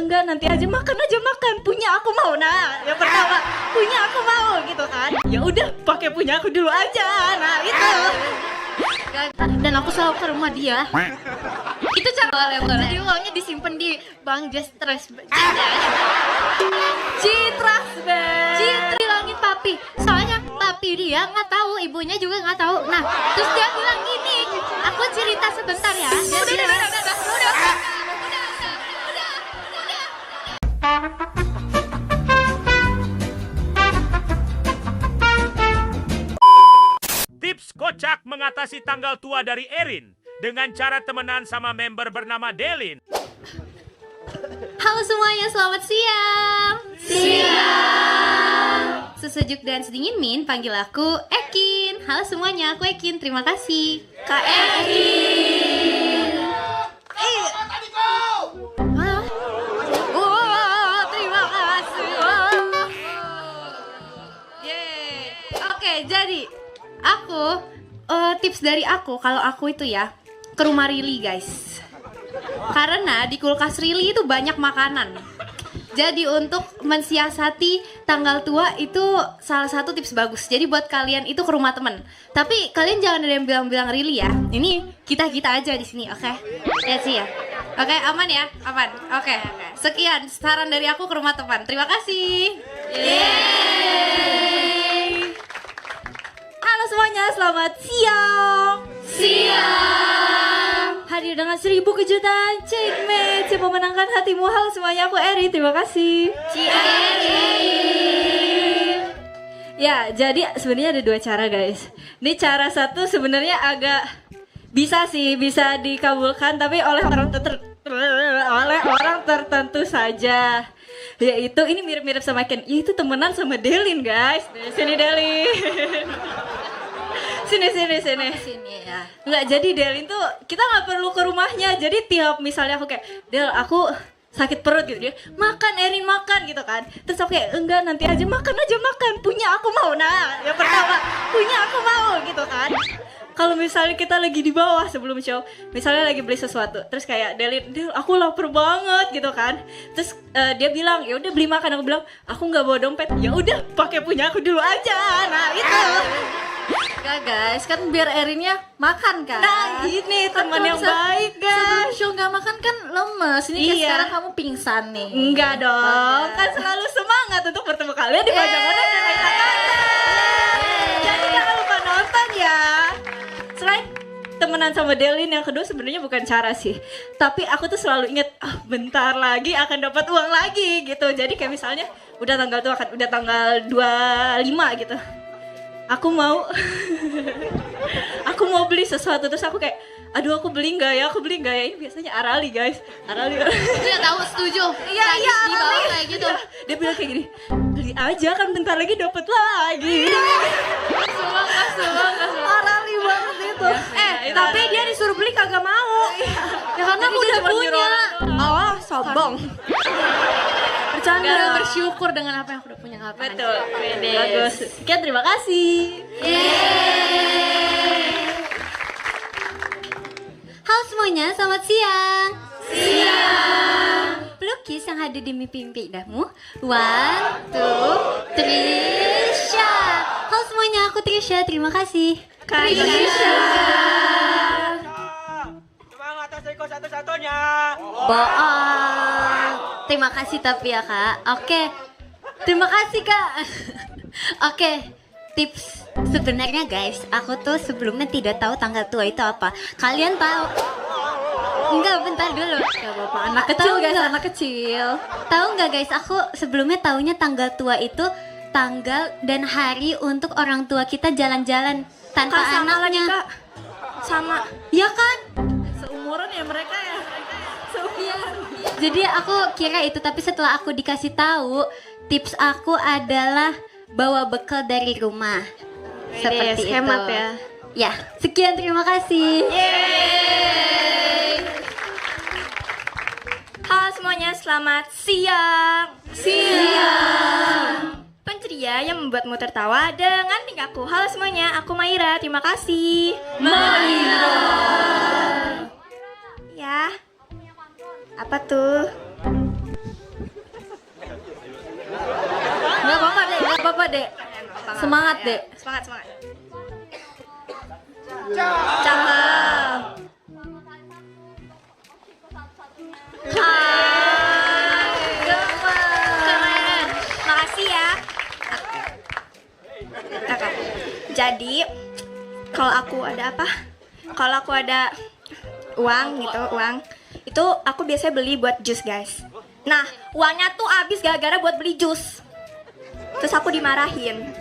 enggak nanti aja makan, punya aku mau. Nah yang pertama punya aku mau gitu kan, ya udah pakai punya aku dulu aja. Nah itu. Dan aku selalu ke rumah dia. Itu cara jadi uangnya disimpan di bank Just Trust. Citras Bank. Citra bilangin papi, soalnya papi dia nggak tahu, ibunya juga nggak tahu. Nah terus dia bilang gini, aku cerita sebentar ya. Dia bilang, Tips kocak mengatasi tanggal tua dari Erin dengan cara temenan sama member bernama Delin. Halo semuanya, selamat siang. Siang. Sesejuk dan sedingin Min, panggil aku Ekin. Halo semuanya, aku Ekin. Terima kasih, Kak Ekin. Halo. Terima kasih. Yeay. Oke, jadi aku tips dari aku kalau aku itu ya ke rumah Rili guys. Karena di kulkas Rili itu banyak makanan. Jadi untuk mensiasati tanggal tua itu salah satu tips bagus. Jadi buat kalian itu ke rumah temen. Tapi kalian jangan ada yang bilang-bilang Rili ya. Ini kita aja di sini, oke? Ya sih ya. Oke, aman ya? Aman. Oke. Sekian saran dari aku ke rumah teman. Terima kasih. Yeay. Halo semuanya, selamat siang. Siang. Hadir dengan 1000 kejutan Checkmate. Siapa memenangkan hatimu? Halo semuanya, aku Eri. Terima kasih. Ya, jadi sebenarnya ada 2 cara guys. Ini cara satu sebenarnya agak bisa dikabulkan, tapi oleh orang tertentu saja. Yaitu ini mirip-mirip sama Ken. Yaitu temenan sama Delin guys. Sini Delin. Sini ya. Nggak, jadi Delin tuh kita nggak perlu ke rumahnya. Jadi tiap misalnya aku kayak, Del aku sakit perut gitu, dia makan, Erin makan gitu kan. Terus aku kayak, enggak nanti aja makan, punya aku mau. Nah yang pertama punya aku mau gitu kan. Kalau misalnya kita lagi di bawah sebelum show, misalnya lagi beli sesuatu, terus kayak Del aku lapar banget gitu kan. Terus dia bilang, ya udah beli makan. Aku bilang, aku nggak bawa dompet. Ya udah pakai punya aku dulu aja. Nah itu. Enggak guys, kan biar Erinnya makan kan. Nah ini kan teman yang baik guys. Sebelum show nggak makan kan lemes. Ini kayak sekarang kamu pingsan nih. Enggak dong, kan selalu semangat untuk bertemu kalian di Pajak Modern dan Jakarta. Jadi jangan lupa nonton ya. Selain temenan sama Delin, yang kedua sebenarnya bukan cara sih, tapi aku tuh selalu inget, bentar lagi akan dapat uang lagi gitu. Jadi kayak misalnya udah tanggal tua kan, udah tanggal 25 gitu, aku mau beli sesuatu. Terus aku kayak, aduh aku beli nggak ya, ini biasanya Arali guys. Iya tahu, setuju. Iya di bawah kayak gitu. Dia bilang kayak gini, beli aja kan bentar lagi dapat lagi. Semangat Arali banget itu. Tapi dia disuruh beli kagak mau. Ya karena aku udah punya. Oh sombong. Bercanda. Gak bersyukur dengan apa yang aku udah punya. Betul. Bagus. Sekian, terima kasih. Halo semuanya, selamat siang. Siang. Pelukis yang ada di mimpi-mimpi indahmu. 1, 2, 3, Trisha. Halo semuanya, aku Trisha. Terima kasih. Trisha. Semangat atas Eko satu-satunya. Boong. Terima kasih tapi ya kak. Oke. Terima kasih kak. Oke. Tips sebenarnya guys, aku tuh sebelumnya tidak tahu tanggal tua itu apa. Kalian tahu? Enggak, bentar dulu. Gak apa-apa, anak kecil guys, anak kecil. Tahu nggak guys, aku sebelumnya taunya tanggal tua itu tanggal dan hari untuk orang tua kita jalan-jalan tanpa anaknya. Lagi, Kak. Sama. Ya kan? Seumuran ya mereka ya. Seumuran. Jadi aku kira itu, tapi setelah aku dikasih tahu, tips aku adalah bawa bekal dari rumah. Seperti itu. Hemat ya. Ya, sekian, terima kasih. Yeay. Halo semuanya, selamat siang. Penceria yang membuatmu tertawa dengan tingkahku. Halo semuanya, aku Maira. Terima kasih. Maira. Ya. Apa tuh? Dek. Semangat, Dek. Semangat, semangat. Cakep. Keren. Makasih ya. Kakak. Jadi kalau aku ada apa? Kalau aku ada uang gitu, itu aku biasanya beli buat jus, guys. Nah, uangnya tuh habis gara-gara buat beli jus. Terus aku dimarahin.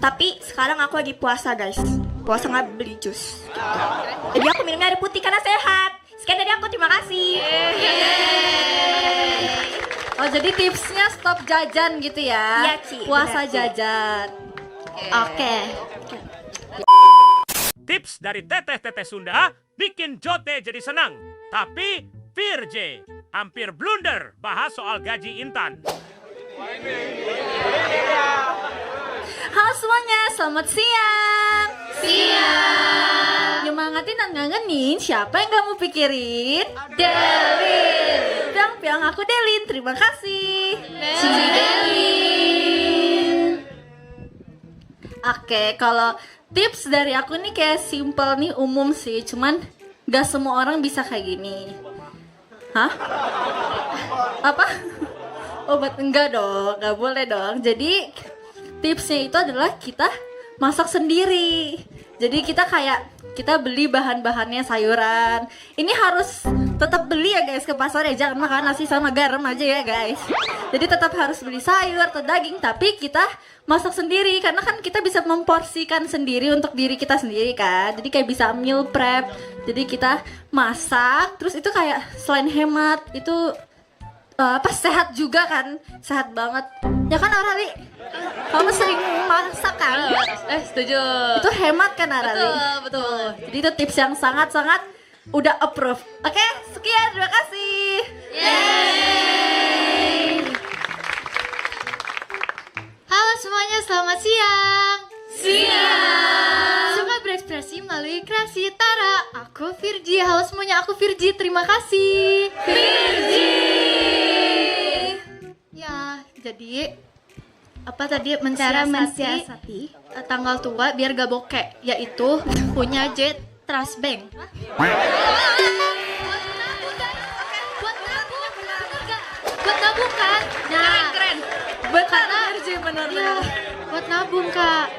Tapi sekarang aku lagi puasa, guys. Puasa nggak beli jus. Jadi aku minumnya air putih karena sehat. Sekian dari aku, terima kasih. Oh, jadi tipsnya stop jajan gitu ya? Iya, Ci, Puasa benar, Ci. jajan. Oke. Tips dari teteh-teteh Sunda bikin Jote jadi senang. Tapi Virje hampir blunder bahas soal gaji Intan. Halo semuanya, selamat siang. Siang. Nyemangatin dan ngangenin, siapa yang kamu pikirin? Delin. Piang aku Delin, terima kasih. Delin. Oke, kalau tips dari aku nih kayak simple nih, umum sih. Cuman gak semua orang bisa kayak gini. Hah? Apa? Obat enggak dong, gak boleh dong. Jadi tipsnya itu adalah kita masak sendiri. Jadi kita beli bahan-bahannya sayuran. Ini harus tetap beli ya guys ke pasar ya, jangan makan nasi sama garam aja ya guys. Jadi tetap harus beli sayur atau daging, tapi kita masak sendiri karena kan kita bisa memporsikan sendiri untuk diri kita sendiri kan. Jadi kayak bisa meal prep. Jadi kita masak, terus itu kayak selain hemat itu sehat juga kan, sehat banget ya kan Arali? Kamu sering masak kan? Setuju. Itu hemat kan Arali? Betul. Jadi itu tips yang sangat-sangat udah approve. Oke, sekian, terima kasih. Yeay. Halo semuanya, selamat siang. Suka berekspresi melalui kreasi Tara. Aku Virji. Halo semuanya, aku Virji. Terima kasih. Virji. Ya, jadi apa tadi mensiasati tanggal tua biar gak bokek, yaitu punya jet trust bank. Buat nabung kan? Nah, keren. Benar. Iya, buat nabung kak.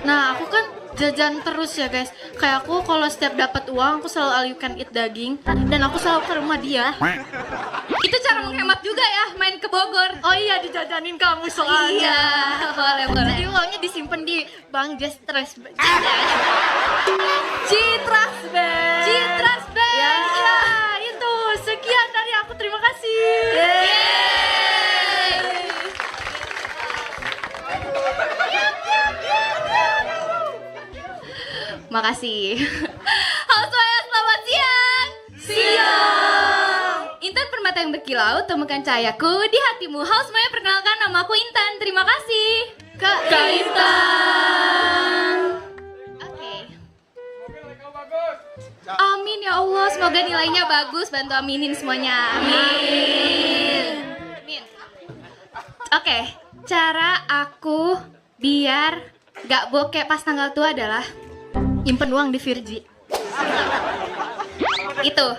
Nah, aku kan jajan terus ya guys. Kayak aku kalau setiap dapat uang aku selalu all you can eat daging dan aku selalu ke rumah dia. Itu cara menghemat juga ya, main ke Bogor. Oh iya, dijajanin kamu soalnya. Iya, boleh. Jadi uangnya disimpan di Bank Just Trust Bank. Citras Bank. Citras Bank. Ya. Iya, itu. Sekian dari aku, terima kasih. Makasih. Halo semuanya, selamat siang. Intan permata yang berkilau, temukan cahayaku di hatimu. Halo semuanya, perkenalkan nama aku Intan. Terima kasih. Kak Intan. Oke. Amin ya Allah, semoga nilainya bagus. Bantu aminin semuanya. Amin. Oke, cara aku biar gak bokeh pas tanggal tua adalah nyimpen uang di Virji. Itu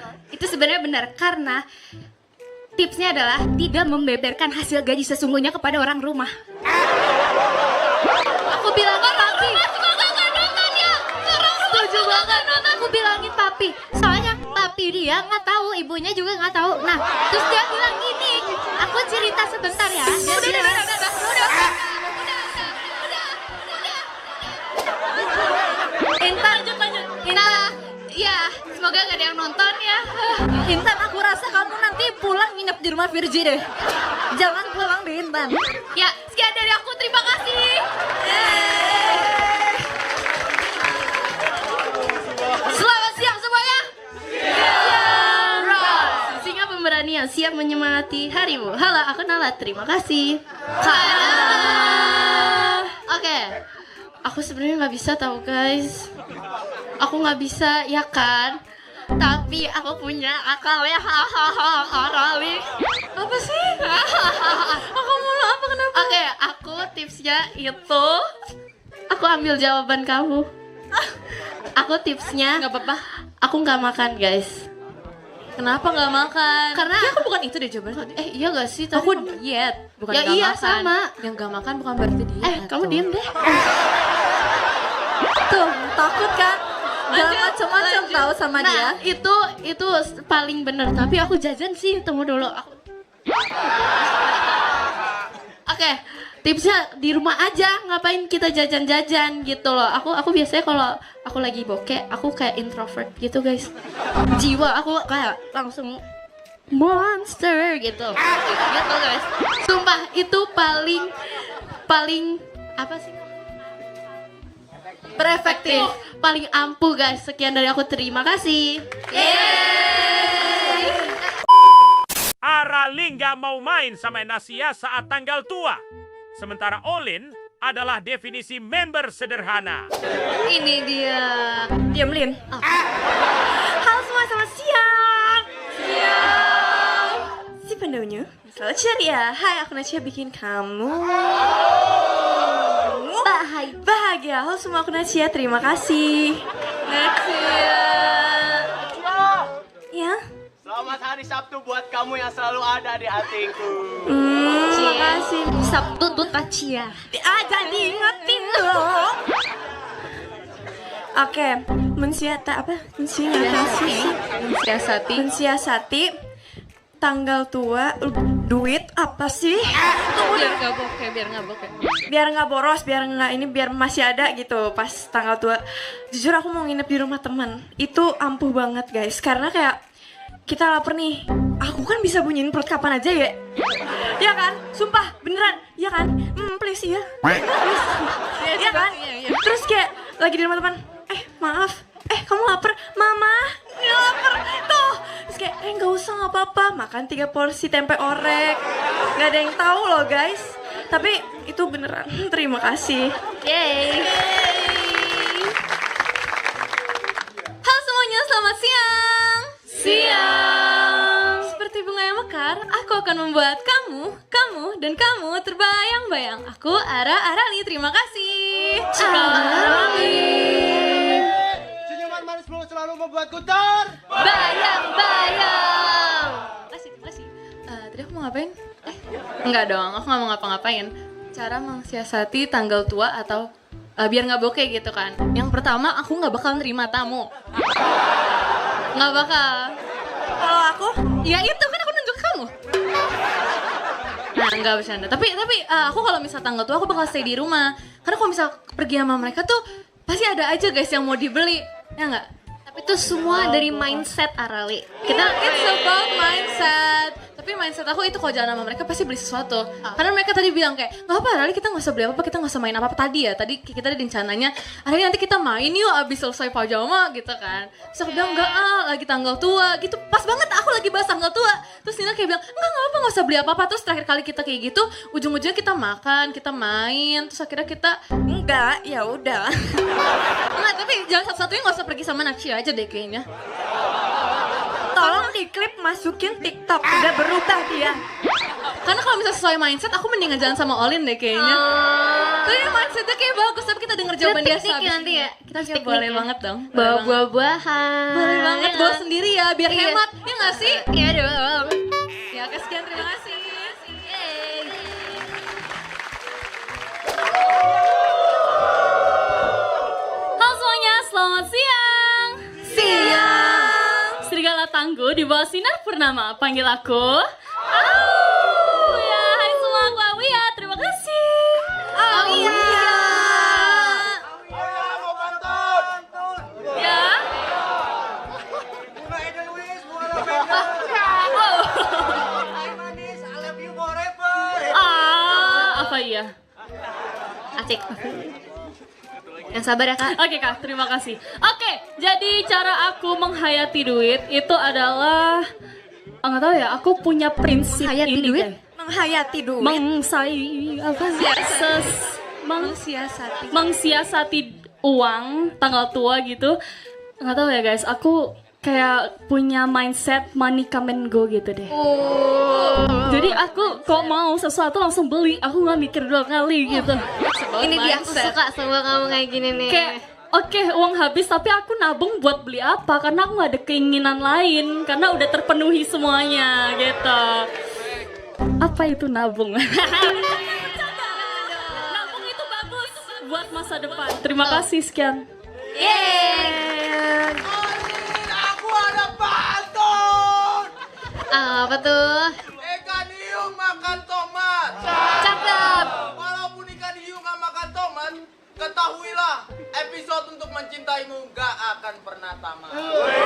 sebenarnya benar karena tipsnya adalah tidak membeberkan hasil gaji sesungguhnya kepada orang rumah. Aku bilang papi, semoga gak nonton ya. Setuju banget. Aku bilangin papi, soalnya papi dia nggak tahu, ibunya juga nggak tahu. Nah, terus dia bilang gini, aku cerita sebentar ya. Udah. Intan. Ya, semoga gak ada yang nonton ya. Intan, aku rasa kamu nanti pulang nginep di rumah Virji deh. Jangan pulang di Intan. Ya, sekian dari aku, terima kasih. Selamat siang semuanya. Singa pemberani yang siap menyemangati harimu. Halo, aku Nala, terima kasih. Oke. Aku sebenarnya nggak bisa tahu guys. Aku nggak bisa ya kan. Tapi aku punya akal ya. Arali. Apa sih? Aku mulu apa kenapa? Oke, aku tipsnya itu aku ambil jawaban kamu. Aku tipsnya Nggak apa-apa. aku nggak makan guys. Kenapa nggak makan? Karena ya, aku bukan itu deh jawaban tadi. iya gak sih tadi Aku kamu- diet, bukan Ya nggak iya, makan. sama. Yang nggak makan bukan berarti diet. kamu tuh. diem deh. Tuh, takut kan? Jangan Lanjut, macam-macam lanjut. tahu sama dia. Nah, itu paling bener. Tapi aku jajan sih, tunggu dulu. Oke, tipsnya di rumah aja. Ngapain kita jajan-jajan gitu loh. Aku biasanya kalau aku lagi bokeh, aku kayak introvert gitu guys. Jiwa aku kayak langsung monster gitu. Gitu guys. Sumpah itu paling apa sih? Berefektif. Paling ampuh guys. Sekian dari aku, terima kasih. Arali nggak mau main sama Nasia saat tanggal tua. Sementara Olin adalah definisi member sederhana. Ini dia. Diam, Lin. Halo semua, selamat siang. Siang. Si pendaunya selalu ceria. Hai, aku Nacia bikin kamu bahagia. Halo semua, aku Nacia. Terima kasih. Nacia. Ya. Selamat hari Sabtu buat kamu yang selalu ada di hatiku. Terima kasih. Sabtu tuh Tacia. Jadi ingetin dong. Oke, mensiasati tanggal tua, duit apa sih? Biar nggak bokeh. Biar nggak boros, biar masih ada gitu pas tanggal tua. Jujur aku mau nginep di rumah teman. Itu ampuh banget guys, karena kayak kita lapar nih. Aku kan bisa bunyiin perut kapan aja ya. Ya kan? Sumpah, beneran. Ya kan? Please ya. Please. Ya kan? Terus kayak lagi di rumah teman. Maaf. Kamu lapar? Mama, ini lapar. Tuh. Terus kayak, nggak usah, nggak apa-apa. Makan 3 porsi tempe orek. Nggak ada yang tahu loh guys. Tapi itu beneran. Terima kasih. Yeay. Halo semuanya, selamat siang. Siang. Seperti bunga yang mekar, aku akan membuat kamu dan kamu terbayang-bayang. Aku Arali, terima kasih. Senyuman manismu selalu membuatku terbayang. Bayang-bayang. Makasih. Tadi aku mau ngapain? Enggak dong, aku nggak mau ngapa-ngapain. Cara mensiasati tanggal tua atau biar nggak bokeh gitu kan. Yang pertama, aku nggak bakal nerima tamu. Nggak bakal. Kalau aku, Ya itu kan aku nunjuk kamu. Nah, enggak bercanda. Tapi aku kalau misal tanggal tua aku bakal stay di rumah. Karena kalau misal pergi sama mereka tuh pasti ada aja guys yang mau dibeli. Ya enggak? Tapi itu semua dari mindset Arali. It's about mindset. Tapi mindset aku itu kalau jalan sama mereka pasti beli sesuatu. Karena mereka tadi bilang kayak, nggak apa Arali, kita nggak usah beli apa-apa, kita nggak usah main apa-apa tadi ya. Tadi kita ada rencananya, Arali nanti kita main yuk abis selesai pajama gitu kan. Terus aku bilang, enggak lagi tanggal tua gitu. Pas banget aku lagi bahas tanggal tua. Terus Nina kayak bilang, enggak apa-apa, nggak usah beli apa-apa. Terus terakhir kali kita kayak gitu, ujung-ujungnya kita makan, kita main. Terus akhirnya kita, enggak, ya udah. enggak, tapi jangan satu-satunya nggak usah pergi sama Nacia aja deh kayaknya. Tolong di klip masukin TikTok, udah berubah dia. Karena kalau misalnya sesuai mindset, aku mendingan jalan sama Olin deh kayaknya. Tapi mindsetnya kayak bagus, tapi kita denger jawaban dia piknik sehabis nanti ini. ya? Kita Piknik piknik boleh ya? banget dong. Bawa buah-buahan. Boleh banget, bawa sendiri ya, biar Iya. hemat. Ya nggak sih? Iya dong. Ya, sekian, terima kasih. Halo semuanya, selamat siang. Serigala Tangguh di bawah sinar purnama. Panggil aku Auya. Hai semua, aku Auya. Terima kasih. Auya. Mau pantun. Ya. Bunga Edelweiss, bunga lavender. Hai manis, I love you forever. Apa iya? Asik. Yang sabar ya kak. Oke kak, terima kasih. Oke, jadi cara aku menghayati duit itu adalah nggak tahu ya. Aku punya prinsip Menghayati ini. duit? Guys. Menghayati duit. Mengsiasati uang tanggal tua gitu. Nggak tahu ya guys. Aku kayak punya mindset money come and go gitu deh. Jadi aku kok mau sesuatu langsung beli, aku nggak mikir 2 kali gitu. Ini dia, aku suka sama kamu kayak gini nih. Kayak oke, uang habis tapi aku nabung buat beli apa? Karena aku nggak ada keinginan lain, karena udah terpenuhi semuanya gitu. Apa itu nabung? Nabung itu bagus buat masa depan. Terima kasih, sekian. Yeay. Aku ada pantun. Apa tuh? Ikan hiu makan tomat. Cakep. Walaupun ikan hiu nggak makan tomat, ketahuilah episode untuk mencintaimu gak akan pernah tamat.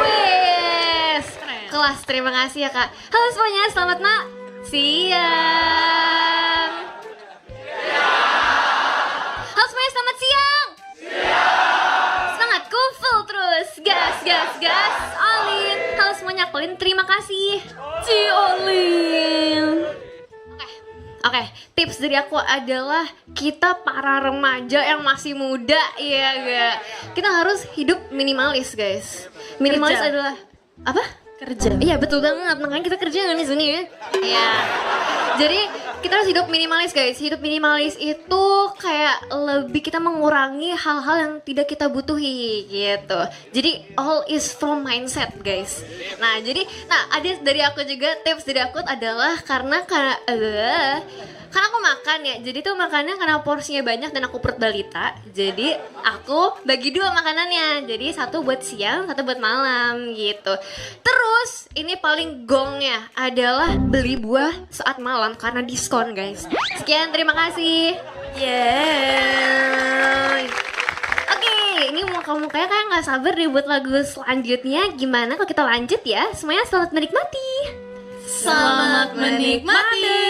Wes. Kelas, terima kasih ya Kak. Halo semuanya, selamat siang. Halo semuanya, selamat siang. Semangatku full terus. Gas, gas, gas. Olin. Halo semuanya, aku Olin. Terima kasih. Olin. Oke, tips dari aku adalah kita para remaja yang masih muda, ya gak? Kita harus hidup minimalis, guys. Minimalis Kerja. adalah apa? Kerja. Iya betul banget, makanya kita kerja kan di sini ya. Iya. Jadi kita harus hidup minimalis guys. Hidup minimalis itu kayak lebih kita mengurangi hal-hal yang tidak kita butuhi gitu. Jadi all is from mindset guys. Nah ada dari aku juga, tips dari aku adalah karena aku makan ya, jadi tuh makannya karena porsinya banyak dan aku perut balita. Jadi aku bagi 2 makanannya, jadi 1 buat siang, 1 buat malam gitu. Terus ini paling gongnya adalah beli buah saat malam karena diskon guys. Sekian, terima kasih. Yeay. Oke, ini muka-mukanya kayak nggak sabar deh buat lagu selanjutnya. Gimana kalau kita lanjut ya? Semuanya selamat menikmati. Selamat menikmati.